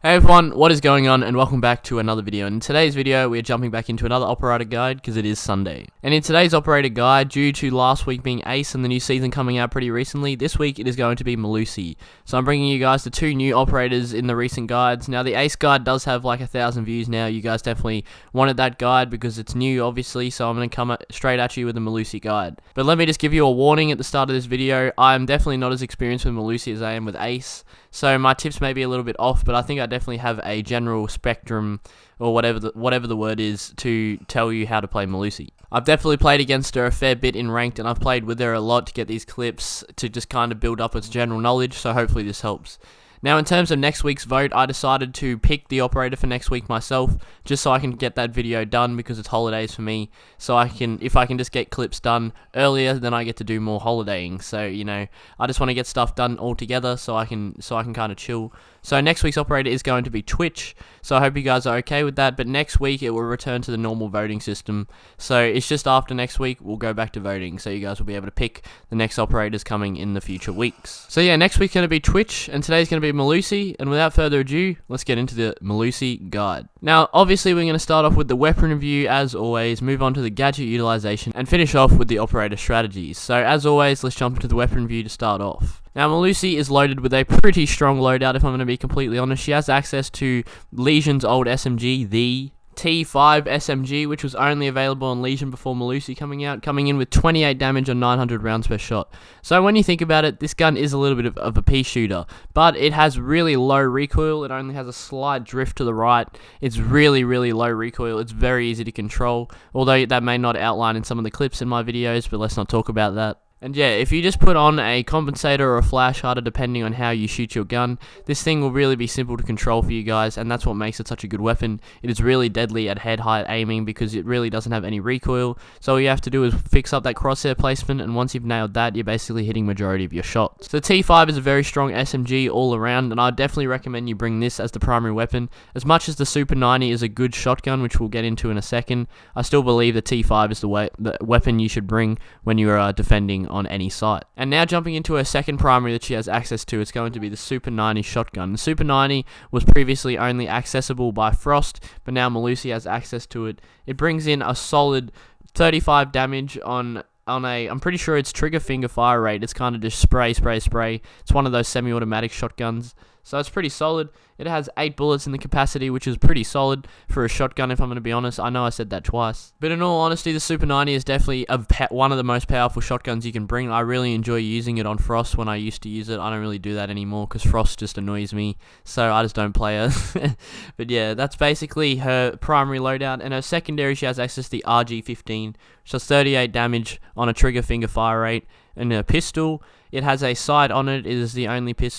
Hey everyone, what is going on, and welcome back to another video. In today's video, we are jumping back into another operator guide because it is Sunday. And in today's operator guide, due to last week being Ace and the new season coming out pretty recently, this week it is going to be Melusi. So I'm bringing you guys the two new operators in the recent guides. Now the Ace guide does have like 1,000 views now. You guys definitely wanted that guide because it's new, obviously, so I'm going to come straight at you with the Melusi guide. But let me just give you a warning at the start of this video. I'm definitely not as experienced with Melusi as I am with Ace. So my tips may be a little bit off, but I think I definitely have a general spectrum, or whatever the word is, to tell you how to play Melusi. I've definitely played against her a fair bit in ranked, and I've played with her a lot to get these clips to just kind of build up its general knowledge, so hopefully this helps. Now, in terms of next week's vote, I decided to pick the operator for next week myself, just so I can get that video done because it's holidays for me. So if I can just get clips done earlier, then I get to do more holidaying. So, you know, I just want to get stuff done all together so I can kind of chill. So next week's operator is going to be Twitch, so I hope you guys are okay with that, but next week it will return to the normal voting system. So it's just after next week, we'll go back to voting, so you guys will be able to pick the next operators coming in the future weeks. So yeah, next week's going to be Twitch, and today's going to be Melusi, and without further ado, let's get into the Melusi guide. Now, obviously we're going to start off with the weapon review as always, move on to the gadget utilization, and finish off with the operator strategies. So as always, let's jump into the weapon review to start off. Now, Melusi is loaded with a pretty strong loadout, if I'm going to be completely honest. She has access to Legion's old SMG, the T5 SMG, which was only available on Legion before Melusi coming in with 28 damage on 900 rounds per shot. So when you think about it, this gun is a little bit of a pea shooter, but it has really low recoil. It only has a slight drift to the right. It's really, really low recoil. It's very easy to control, although that may not outline in some of the clips in my videos, but let's not talk about that. And yeah, if you just put on a compensator or a flash hider, depending on how you shoot your gun, this thing will really be simple to control for you guys, and that's what makes it such a good weapon. It is really deadly at head height aiming because it really doesn't have any recoil, so all you have to do is fix up that crosshair placement, and once you've nailed that, you're basically hitting majority of your shots. So the T5 is a very strong SMG all around, and I definitely recommend you bring this as the primary weapon. As much as the Super 90 is a good shotgun, which we'll get into in a second, I still believe the T5 is the weapon you should bring when you are defending on any site. And now jumping into her second primary that she has access to, it's going to be the Super 90 shotgun. The Super 90 was previously only accessible by Frost, but now Melusi has access to it. It brings in a solid 35 damage on a, I'm pretty sure it's trigger finger fire rate. It's kind of just spray. It's one of those semi-automatic shotguns, so it's pretty solid. It has 8 bullets in the capacity, which is pretty solid for a shotgun, if I'm going to be honest. I know I said that twice. But in all honesty, the Super 90 is definitely one of the most powerful shotguns you can bring. I really enjoy using it on Frost when I used to use it. I don't really do that anymore because Frost just annoys me, so I just don't play her. But yeah, that's basically her primary loadout. And her secondary, she has access to the RG-15, which does 38 damage on a trigger finger fire rate. And her pistol, it has a sight on it. It is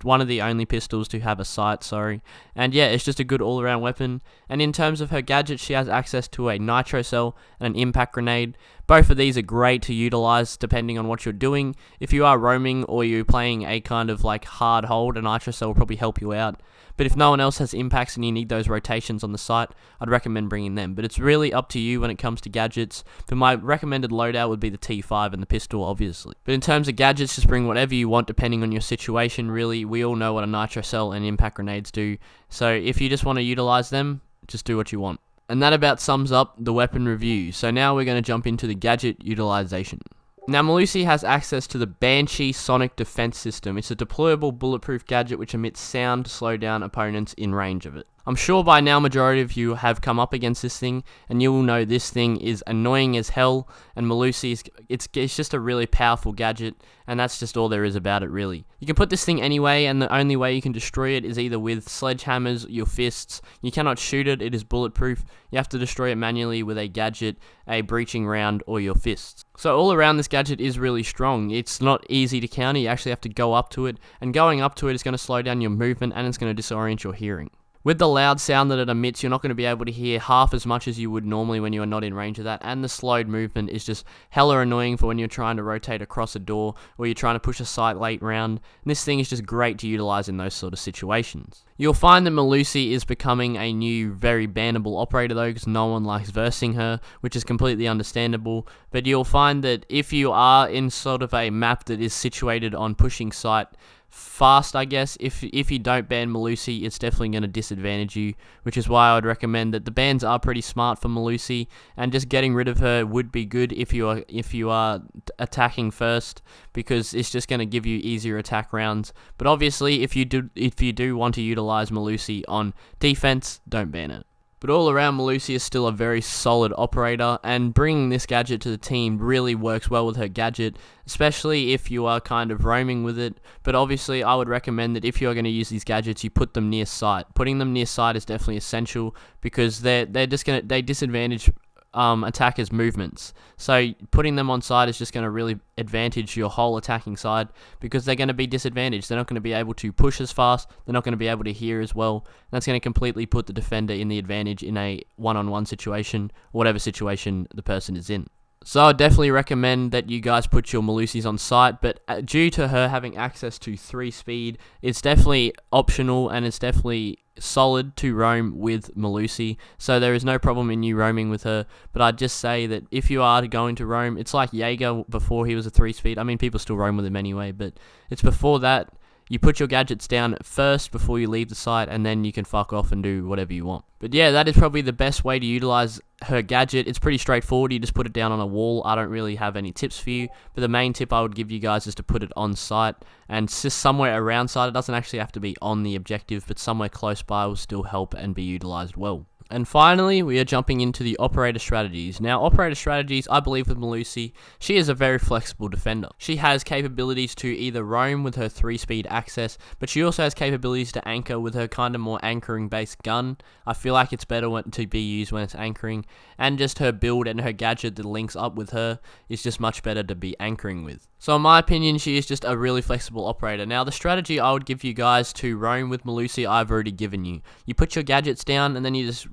one of the only pistols to have a sight, sorry. And yeah, it's just a good all-around weapon. And in terms of her gadgets, she has access to a nitro cell and an impact grenade. Both of these are great to utilize depending on what you're doing. If you are roaming or you're playing a kind of like hard hold, a nitro cell will probably help you out. But if no one else has impacts and you need those rotations on the site, I'd recommend bringing them. But it's really up to you when it comes to gadgets. But my recommended loadout would be the T5 and the pistol, obviously. But in terms of gadgets, just bring whatever you want depending on your situation, really. We all know what a nitro cell and impact grenades do. So if you just want to utilize them, just do what you want. And that about sums up the weapon review. So now we're going to jump into the gadget utilization. Now, Melusi has access to the Banshee Sonic Defense System. It's a deployable bulletproof gadget which emits sound to slow down opponents in range of it. I'm sure by now majority of you have come up against this thing, and you will know this thing is annoying as hell, and Melusi's, it's just a really powerful gadget, and that's just all there is about it, really. You can put this thing anyway, and the only way you can destroy it is either with sledgehammers, your fists. You cannot shoot it, it is bulletproof. You have to destroy it manually with a gadget, a breaching round, or your fists. So all around, this gadget is really strong. It's not easy to counter, you actually have to go up to it, and going up to it is going to slow down your movement, and it's going to disorient your hearing. With the loud sound that it emits, you're not going to be able to hear half as much as you would normally when you are not in range of that, and the slowed movement is just hella annoying for when you're trying to rotate across a door, or you're trying to push a sight late round, and this thing is just great to utilize in those sort of situations. You'll find that Melusi is becoming a new, very bannable operator though, because no one likes versing her, which is completely understandable, but you'll find that if you are in sort of a map that is situated on pushing sight, fast, I guess. If you don't ban Melusi, it's definitely going to disadvantage you, which is why I would recommend that the bans are pretty smart for Melusi, and just getting rid of her would be good if you are attacking first, because it's just going to give you easier attack rounds. But obviously, if you do want to utilize Melusi on defense, don't ban it. But all around, Melusi is still a very solid operator, and bringing this gadget to the team really works well with her gadget, especially if you are kind of roaming with it. But obviously, I would recommend that if you are going to use these gadgets, you put them near sight. Putting them near sight is definitely essential, because they disadvantage attackers' movements. So putting them on side is just going to really advantage your whole attacking side, because they're going to be disadvantaged. They're not going to be able to push as fast. They're not going to be able to hear as well. And that's going to completely put the defender in the advantage in a one-on-one situation, whatever situation the person is in. So I definitely recommend that you guys put your Melusis on site, but due to her having access to 3 speed, it's definitely optional, and it's definitely solid to roam with Melusi, so there is no problem in you roaming with her. But I'd just say that if you are going to roam, it's like Jaeger before he was a 3 speed. I mean, people still roam with him anyway, but it's before that. You put your gadgets down first before you leave the site, and then you can fuck off and do whatever you want. But yeah, that is probably the best way to utilize her gadget. It's pretty straightforward. You just put it down on a wall. I don't really have any tips for you, but the main tip I would give you guys is to put it on site, and just somewhere around site. It doesn't actually have to be on the objective, but somewhere close by will still help and be utilized well. And finally, we are jumping into the operator strategies. Now, operator strategies, I believe with Melusi, she is a very flexible defender. She has capabilities to either roam with her 3-speed access, but she also has capabilities to anchor with her kind of more anchoring-based gun. I feel like it's better to be used when it's anchoring, and just her build and her gadget that links up with her is just much better to be anchoring with. So in my opinion, she is just a really flexible operator. Now, the strategy I would give you guys to roam with Melusi, I've already given you. You put your gadgets down, and then you just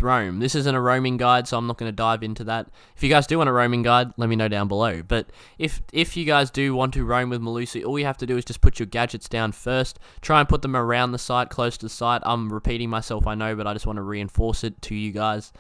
roam. This isn't a roaming guide, so I'm not going to dive into that. If you guys do want a roaming guide, let me know down below. But if you guys do want to roam with Melusi, all you have to do is just put your gadgets down first. Try and put them around the site, close to the site. I'm repeating myself, I know, but I just want to reinforce it to you guys.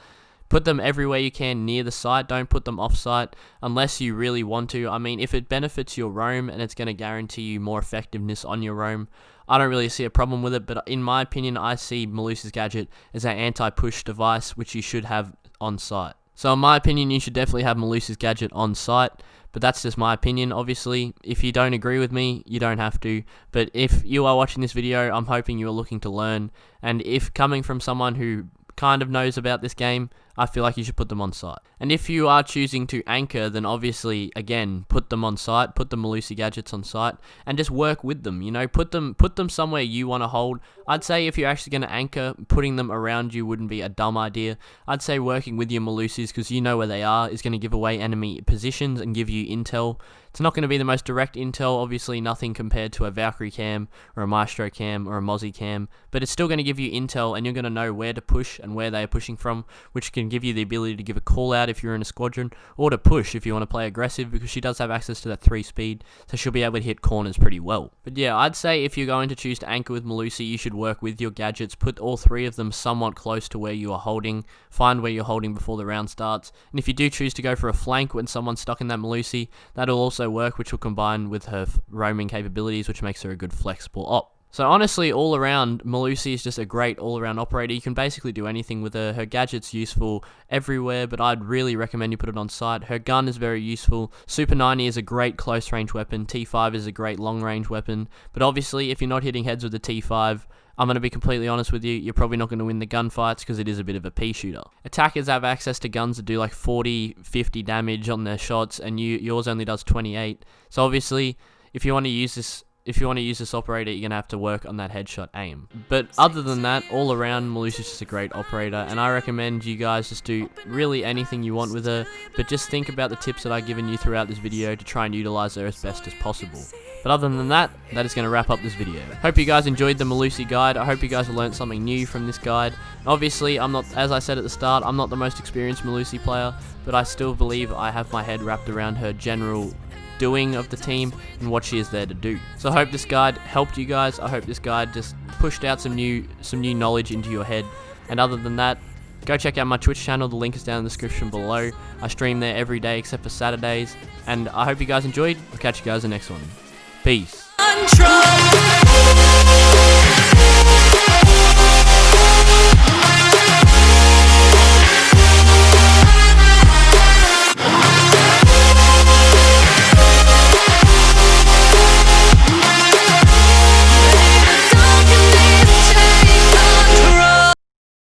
Put them everywhere you can near the site. Don't put them off site unless you really want to. I mean, if it benefits your roam and it's going to guarantee you more effectiveness on your roam, I don't really see a problem with it. But in my opinion, I see Melusi's gadget as an anti-push device, which you should have on site. So in my opinion, you should definitely have Melusi's gadget on site. But that's just my opinion. Obviously, if you don't agree with me, you don't have to. But if you are watching this video, I'm hoping you are looking to learn. And if coming from someone who kind of knows about this game, I feel like you should put them on site. And if you are choosing to anchor, then obviously, again, put them on site, put the Melusi gadgets on site, and just work with them, you know, put them somewhere you want to hold. I'd say if you're actually going to anchor, putting them around you wouldn't be a dumb idea. I'd say working with your Melusis, because you know where they are, is going to give away enemy positions and give you intel. It's not going to be the most direct intel, obviously nothing compared to a Valkyrie cam, or a Maestro cam, or a Mozzie cam, but it's still going to give you intel, and you're going to know where to push and where they are pushing from, which can give you the ability to give a call out if you're in a squadron, or to push if you want to play aggressive, because she does have access to that 3 speed, so she'll be able to hit corners pretty well. But yeah, I'd say if you're going to choose to anchor with Melusi, you should work with your gadgets, put all 3 of them somewhat close to where you are holding, find where you're holding before the round starts, and if you do choose to go for a flank when someone's stuck in that Melusi, that'll also work, which will combine with her roaming capabilities, which makes her a good flexible op. So honestly, all around, Melusi is just a great all-around operator. You can basically do anything with her. Her gadget's useful everywhere, but I'd really recommend you put it on site. Her gun is very useful. Super 90 is a great close-range weapon. T5 is a great long-range weapon. But obviously, if you're not hitting heads with the T5, I'm going to be completely honest with you, you're probably not going to win the gunfights because it is a bit of a pea shooter. Attackers have access to guns that do like 40, 50 damage on their shots, and yours only does 28. So obviously, if you want to use this operator, you're going to have to work on that headshot aim. But other than that, all around, Melusi's just a great operator, and I recommend you guys just do really anything you want with her, but just think about the tips that I've given you throughout this video to try and utilize her as best as possible. But other than that, that is going to wrap up this video. Hope you guys enjoyed the Melusi guide. I hope you guys learned something new from this guide. Obviously, as I said at the start, I'm not the most experienced Melusi player, but I still believe I have my head wrapped around her general doing of the team and what she is there to do. So I hope this guide helped you guys. I hope this guide just pushed out some new knowledge into your head. And other than that, go check out my Twitch channel. The link is down in the description below. I stream there every day except for Saturdays. And I hope you guys enjoyed. I'll catch you guys in the next one. Peace. control.